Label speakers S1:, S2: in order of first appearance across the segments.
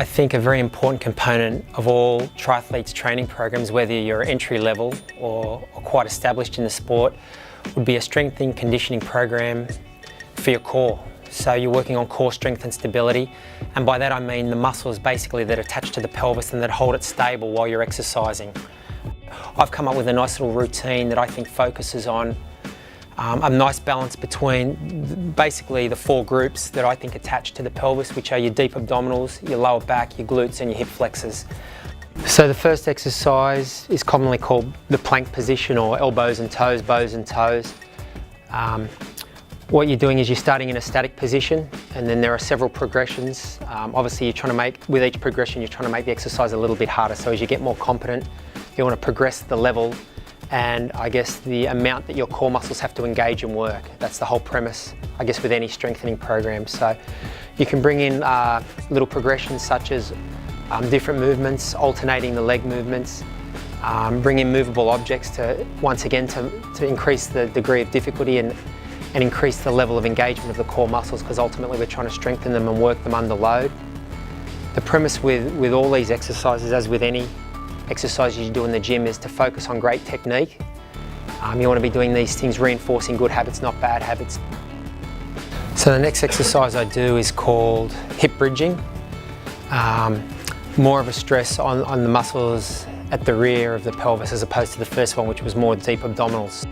S1: I think a very important component of all triathletes training programs, whether you're entry level or quite established in the sport, would be a strength and conditioning program for your core. So you're working on core strength and stability, and by that I mean the muscles basically that attach to the pelvis and that hold it stable while you're exercising. I've come up with a nice little routine that I think focuses on a nice balance between basically the four groups that I think attach to the pelvis, which are your deep abdominals, your lower back, your glutes and your hip flexors. So the first exercise is commonly called the plank position, or elbows and toes, bows and toes. What you're doing is you're starting in a static position, and then there are several progressions. Obviously you're trying to make, with each progression you're trying to make the exercise a little bit harder, so as you get more competent you want to progress the level and I guess the amount that your core muscles have to engage and work. That's the whole premise, I guess, with any strengthening program. So you can bring in little progressions such as different movements, alternating the leg movements, bring in movable objects to, once again, to increase the degree of difficulty and increase the level of engagement of the core muscles, because ultimately we're trying to strengthen them and work them under load. The premise with all these exercises, as with any exercises you do in the gym, is to focus on great technique. You want to be doing these things reinforcing good habits, not bad habits. So the next exercise I do is called hip bridging. More of a stress on the muscles at the rear of the pelvis as opposed to the first one, which was more deep abdominals.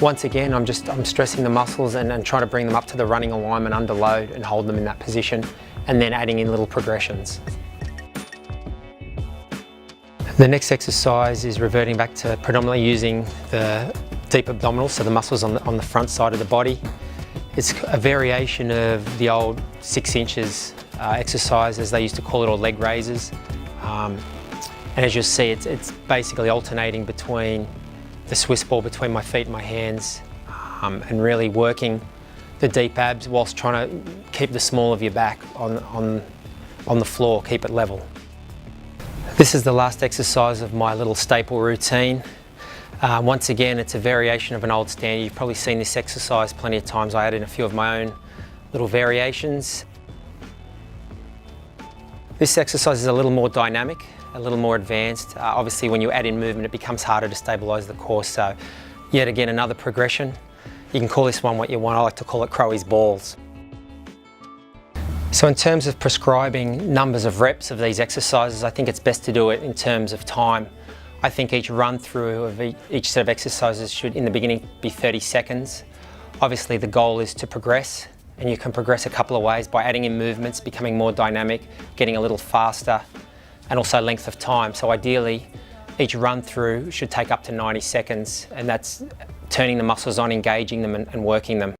S1: Once again, I'm stressing the muscles and trying to bring them up to the running alignment under load and hold them in that position, and then adding in little progressions. The next exercise is reverting back to predominantly using the deep abdominals, so the muscles on the front side of the body. It's a variation of the old 6 inches exercise, as they used to call it, or leg raises. And as you'll see, it's basically alternating between the Swiss ball between my feet and my hands, and really working the deep abs whilst trying to keep the small of your back on the floor, keep it level. This is the last exercise of my little staple routine. Once again, it's a variation of an old standard. You've probably seen this exercise plenty of times. I add in a few of my own little variations. This exercise is a little more dynamic, a little more advanced. Obviously when you add in movement it becomes harder to stabilise the core, so yet again another progression. You can call this one what you want. I like to call it Crowe's balls. So in terms of prescribing numbers of reps of these exercises, I think it's best to do it in terms of time. I think each run through of each set of exercises should in the beginning be 30 seconds. Obviously the goal is to progress, and you can progress a couple of ways: by adding in movements, becoming more dynamic, getting a little faster, and also length of time. So ideally each run through should take up to 90 seconds, and that's turning the muscles on, engaging them and working them.